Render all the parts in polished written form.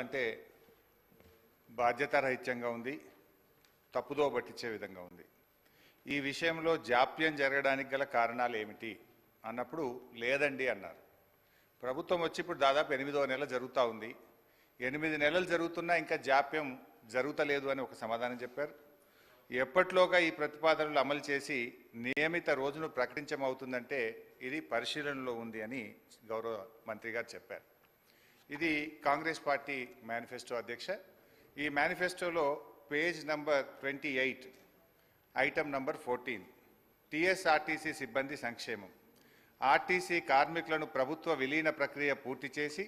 చెప్పాలంటే బాధ్యతారహిత్యంగా ఉంది, తప్పుదో పట్టించే విధంగా ఉంది. ఈ విషయంలో జాప్యం జరగడానికి గల కారణాలు ఏమిటి అన్నప్పుడు లేదండి అన్నారు. ప్రభుత్వం వచ్చి ఇప్పుడు దాదాపు 8వ నెల జరుగుతూ ఉంది. 8 నెలలు జరుగుతున్నా ఇంకా జాప్యం జరుగుతలేదు అని ఒక సమాధానం చెప్పారు. ఎప్పట్లోగా ఈ ప్రతిపాదనలు అమలు చేసి నియమిత రోజును ప్రకటించమవుతుందంటే ఇది పరిశీలనలో ఉంది అని గౌరవ మంత్రి గారు చెప్పారు. ఇది కాంగ్రెస్ పార్టీ మేనిఫెస్టో అధ్యక్ష. ఈ మేనిఫెస్టోలో page number 28 item number 14 TSRTC సిబ్బంది సంక్షేమం. ఆర్టీసీ కార్మికులను ప్రభుత్వ విలీన ప్రక్రియ పూర్తి చేసి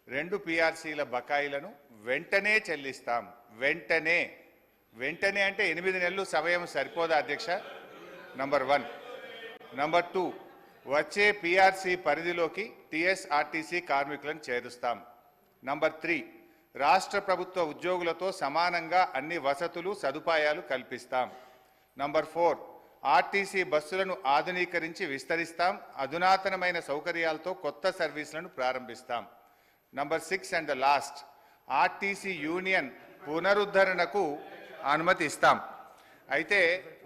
2 పీఆర్సీల బకాయిలను వెంటనే చెల్లిస్తాం. వెంటనే అంటే 8 నెలలు సమయం సరిపోదా అధ్యక్ష? నంబర్ 1. నంబర్ 2, వచ్చే పీఆర్సీ పరిధిలోకి టీఎస్ఆర్టీసీ కార్మికులను చేరుస్తాం. నంబర్ 3, రాష్ట్ర ప్రభుత్వ ఉద్యోగులతో సమానంగా అన్ని వసతులు సదుపాయాలు కల్పిస్తాం. నంబర్ 4, ఆర్టీసీ బస్సులను ఆధునీకరించి విస్తరిస్తాం. అధునాతనమైన సౌకర్యాలతో కొత్త సర్వీసులను ప్రారంభిస్తాం. Number 6 and the last, RTC union పునరుద్ధరణకు అనుమతి ఇస్తాం. అయితే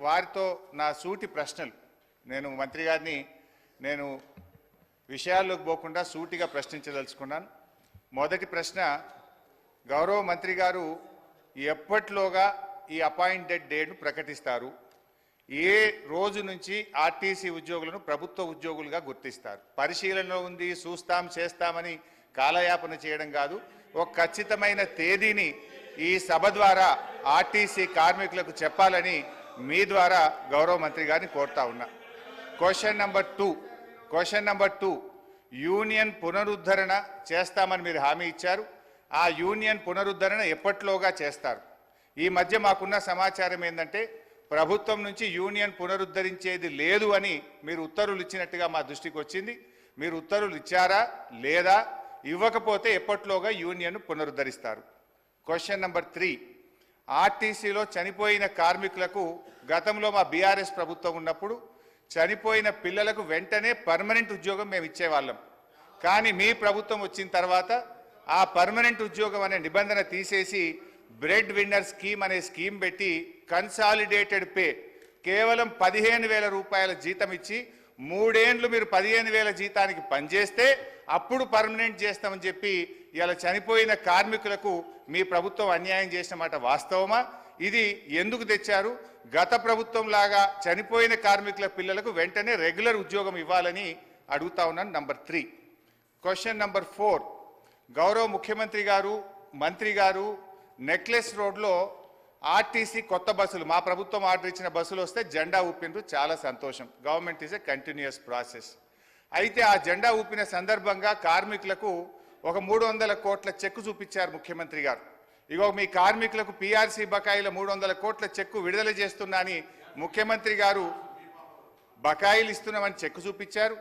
వారితో నా సూటి ప్రశ్నలు, నేను మంత్రి గారిని విషయాల్లోకి పోకుండా సూటిగా ప్రశ్నించదలుచుకున్నాను. మొదటి ప్రశ్న, గౌరవ మంత్రి గారు ఎప్పట్లోగా ఈ అపాయింటెడ్ డేట్ను ప్రకటిస్తారు? ఏ రోజు నుంచి ఆర్టీసీ ఉద్యోగులను ప్రభుత్వ ఉద్యోగులుగా గుర్తిస్తారు? పరిశీలనలో ఉంది, చూస్తాం చేస్తామని కాలయాపన చేయడం కాదు. ఒక ఖచ్చితమైన తేదీని ఈ సభ ద్వారా ఆర్టీసీ కార్మికులకు చెప్పాలని మీ ద్వారా గౌరవ మంత్రి గారిని కోరుతా ఉన్నా. క్వశ్చన్ నంబర్ 2, యూనియన్ పునరుద్ధరణ చేస్తామని మీరు హామీ ఇచ్చారు. ఆ యూనియన్ పునరుద్ధరణ ఎప్పట్లోగా చేస్తారు? ఈ మధ్య మాకున్న సమాచారం ఏంటంటే ప్రభుత్వం నుంచి యూనియన్ పునరుద్ధరించేది లేదు అని మీరు ఉత్తర్వులు ఇచ్చినట్టుగా మా దృష్టికి వచ్చింది. మీరు ఉత్తర్వులు ఇచ్చారా లేదా? ఇవ్వకపోతే ఎప్పట్లోగా యూనియన్ పునరుద్ధరిస్తారు? క్వశ్చన్ నంబర్ 3, ఆర్టీసీలో చనిపోయిన కార్మికులకు గతంలో మా బీఆర్ఎస్ ప్రభుత్వం ఉన్నప్పుడు చనిపోయిన పిల్లలకు వెంటనే పర్మనెంట్ ఉద్యోగం మేము ఇచ్చేవాళ్ళం. కానీ మీ ప్రభుత్వం వచ్చిన తర్వాత ఆ పర్మనెంట్ ఉద్యోగం అనే నిబంధన తీసేసి బ్రెడ్ విన్నర్ స్కీమ్ అనే స్కీమ్ పెట్టి కన్సాలిడేటెడ్ పే కేవలం 15,000 రూపాయల జీతం ఇచ్చి 3 ఏళ్ళు మీరు 15,000 జీతానికి పనిచేస్తే అప్పుడు పర్మనెంట్ చేస్తామని చెప్పి ఇలా చనిపోయిన కార్మికులకు మీ ప్రభుత్వం అన్యాయం చేసిన మాట వాస్తవమా? ఇది ఎందుకు తెచ్చారు? గత ప్రభుత్వం లాగా చనిపోయిన కార్మికుల పిల్లలకు వెంటనే రెగ్యులర్ ఉద్యోగం ఇవ్వాలని అడుగుతా ఉన్నాను. నంబర్ 3. క్వశ్చన్ నంబర్ 4, గౌరవ ముఖ్యమంత్రి గారు మంత్రి గారు నెక్లెస్ రోడ్లో ఆర్టీసీ కొత్త బస్సులు, మా ప్రభుత్వం ఆర్డర్ ఇచ్చిన బస్సులు వస్తే జెండా ఊపినరు, చాలా సంతోషం. Government is a continuous process. అయితే ఆ జెండా ఊపిన సందర్భంగా కార్మికులకు ఒక 300 కోట్ల చెక్కు చూపించారు ముఖ్యమంత్రి గారు. ఇగో మీ కార్మికులకు పీఆర్సీ బకాయిల 300 కోట్ల చెక్కు విడుదల చేస్తున్నా అని ముఖ్యమంత్రి గారు బకాయిలు ఇస్తున్నామని చెక్కు చూపించారు.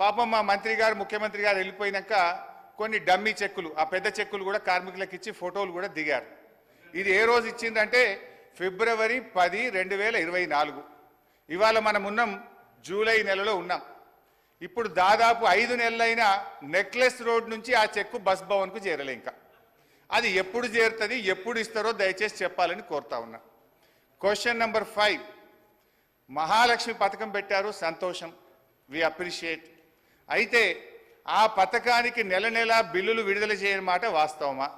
పాపం మా మంత్రి గారు ముఖ్యమంత్రి గారు వెళ్ళిపోయినాక కొన్ని డమ్మీ చెక్కులు, ఆ పెద్ద చెక్కులు కూడా కార్మికులకు ఇచ్చి ఫోటోలు కూడా దిగారు. ఇది ఏ రోజు ఇచ్చిందంటే ఫిబ్రవరి 10, 2024. ఇవాళ మనం ఉన్నాం జూలై నెలలో ఉన్నాం. ఇప్పుడు దాదాపు 5 నెలలైనా నెక్లెస్ రోడ్ నుంచి ఆ చెక్కు బస్ భవన్కు చేరలే. ఇంకా అది ఎప్పుడు చేరుతుంది, ఎప్పుడు ఇస్తారో దయచేసి చెప్పాలని కోరుతా ఉన్నా. క్వశ్చన్ నంబర్ 5, మహాలక్ష్మి పథకం పెట్టారు, సంతోషం, వి అప్రిషియేట్. అయితే ఆ పథకానికి నెల బిల్లులు విడుదల చేయని మాట వాస్తవమా?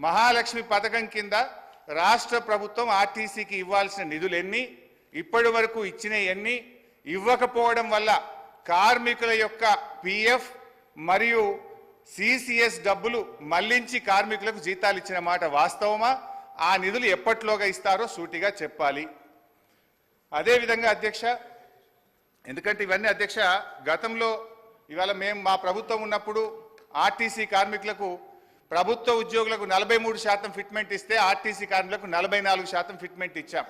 మహాలక్ష్మి పథకం కింద రాష్ట్ర ప్రభుత్వం ఆర్టీసీకి ఇవ్వాల్సిన నిధులు ఎన్ని, ఇప్పటి వరకు ఇచ్చిన ఎన్ని, ఇవ్వకపోవడం వల్ల కార్మికుల యొక్క పిఎఫ్ మరియు సిసిఎస్ డబ్బులు మళ్లించి కార్మికులకు జీతాలు ఇచ్చిన మాట వాస్తవమా? ఆ నిధులు ఎప్పట్లోగా ఇస్తారో సూటిగా చెప్పాలి. అదేవిధంగా అధ్యక్ష, ఎందుకంటే ఇవన్నీ అధ్యక్ష గతంలో ఇవాళ మేము మా ప్రభుత్వం ఉన్నప్పుడు ఆర్టీసీ కార్మికులకు ప్రభుత్వ ఉద్యోగులకు 43% ఫిట్మెంట్ ఇస్తే ఆర్టీసీ కార్మికులకు 44% ఫిట్మెంట్ ఇచ్చాం.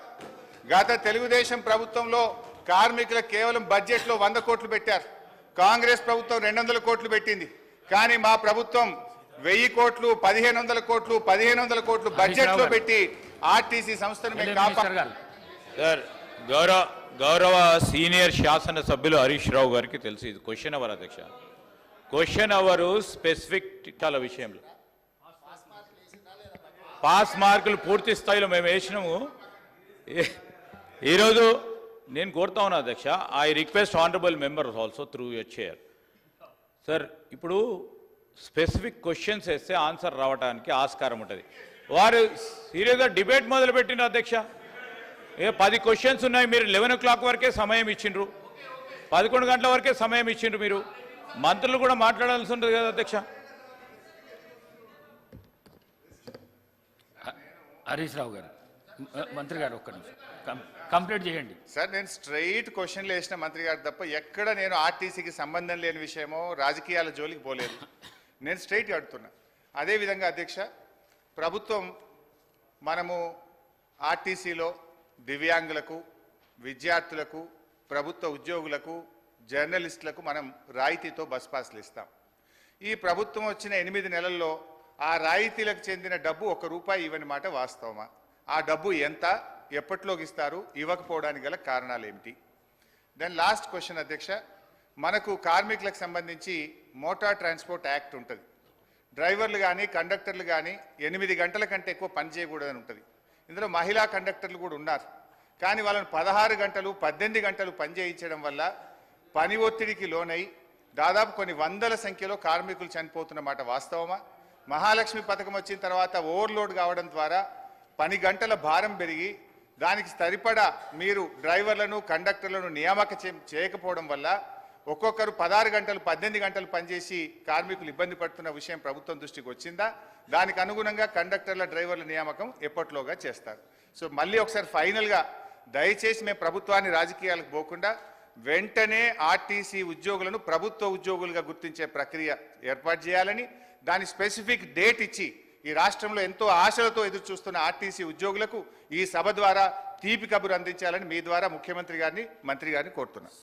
గత తెలుగుదేశం ప్రభుత్వంలో కార్మికులకు కేవలం బడ్జెట్లో 100 కోట్లు పెట్టారు. కాంగ్రెస్ ప్రభుత్వం 200 కోట్లు పెట్టింది. కానీ మా ప్రభుత్వం 1000 కోట్లు, 1500 కోట్లు, 1500 కోట్లు బడ్జెట్లో పెట్టి ఆర్టీసీ సంస్థను మేము కాపాడాం. గౌరవ సీనియర్ శాసన సభ్యులు హరీష్ రావు గారికి తెలుసు ఇది క్వశ్చన్ అవర్ అధ్యక్ష. క్వశ్చన్ అవర్ స్పెసిఫిక్ విషయంలో పాస్ మార్కులు పూర్తి స్థాయిలో మేము వేసినాము. ఈరోజు నేను కోరుతా ఉన్నా అధ్యక్ష, I request honourable members also through your chair. Sir ఇప్పుడు స్పెసిఫిక్ క్వశ్చన్స్ వేస్తే ఆన్సర్ రావడానికి ఆస్కారం ఉంటుంది. వారు సీరియస్గా డిబేట్ మొదలుపెట్టిన అధ్యక్ష. 10 క్వశ్చన్స్ ఉన్నాయి, మీరు 11 o'clock వరకే సమయం ఇచ్చిండ్రు, 11 గంటల వరకే సమయం ఇచ్చిండ్రు. మీరు మంత్రులు కూడా మాట్లాడాల్సి ఉంటుంది కదా అధ్యక్ష. హరీష్ రావు గారు, మంత్రి గారు ఒక్క నిమిషం కంప్లీట్ చేయండి. సార్ నేను స్ట్రైట్ క్వశ్చన్లు వేసిన మంత్రి గారు తప్ప ఎక్కడ నేను ఆర్టీసీకి సంబంధం లేని విషయమో రాజకీయాల జోలికి పోలేదు. నేను స్ట్రైట్ అడుగుతున్నా. అదేవిధంగా అధ్యక్ష, ప్రభుత్వం మనము ఆర్టీసీలో దివ్యాంగులకు, విద్యార్థులకు, ప్రభుత్వ ఉద్యోగులకు, జర్నలిస్టులకు మనం రాయితీతో బస్ పాస్లు ఇస్తాం. ఈ ప్రభుత్వం వచ్చిన 8 నెలల్లో ఆ రాయితీలకు చెందిన డబ్బు ₹1 ఇవ్వని మాట వాస్తవమా? ఆ డబ్బు ఎంత, ఎప్పట్లోకి ఇస్తారు, ఇవ్వకపోవడానికి గల కారణాలు ఏమిటి? దెన్ లాస్ట్ క్వశ్చన్ అధ్యక్ష, మనకు కార్మికులకు సంబంధించి మోటార్ ట్రాన్స్పోర్ట్ యాక్ట్ ఉంటుంది. డ్రైవర్లు కానీ కండక్టర్లు కానీ 8 గంటల కంటే ఎక్కువ పని చేయకూడదని ఉంటుంది. ఇందులో మహిళా కండక్టర్లు కూడా ఉన్నారు. కానీ వాళ్ళని 16 గంటలు 18 గంటలు పని చేయించడం వల్ల పని ఒత్తిడికి లోనై దాదాపు కొన్ని వందల సంఖ్యలో కార్మికులు చనిపోతున్న మాట వాస్తవమా? మహాలక్ష్మి పథకం వచ్చిన తర్వాత ఓవర్లోడ్ కావడం ద్వారా పని గంటల భారం పెరిగి దానికి సరిపడా మీరు డ్రైవర్లను కండక్టర్లను నియామకం చేయకపోవడం వల్ల ఒక్కొక్కరు 16 గంటలు 18 గంటలు పనిచేసి కార్మికులు ఇబ్బంది పడుతున్న విషయం ప్రభుత్వం దృష్టికి వచ్చిందా? దానికి అనుగుణంగా కండక్టర్ల డ్రైవర్ల నియామకం ఎప్పట్లోగా చేస్తారు. సో మళ్ళీ ఒకసారి ఫైనల్గా దయచేసి మేము ప్రభుత్వాన్ని రాజకీయాలకు పోకుండా వెంటనే ఆర్టీసీ ఉద్యోగులను ప్రభుత్వ ఉద్యోగులుగా గుర్తించే ప్రక్రియ ఏర్పాటు చేయాలని, దాని స్పెసిఫిక్ డేట్ ఇచ్చి ఈ రాష్ట్రంలో ఎంతో ఆశలతో ఎదురు చూస్తున్న ఆర్టీసీ ఉద్యోగులకు ఈ సభ ద్వారా తీపి కబురు అందించాలని మీ ద్వారా ముఖ్యమంత్రి గారిని, మంత్రి గారిని కోరుతున్నాను.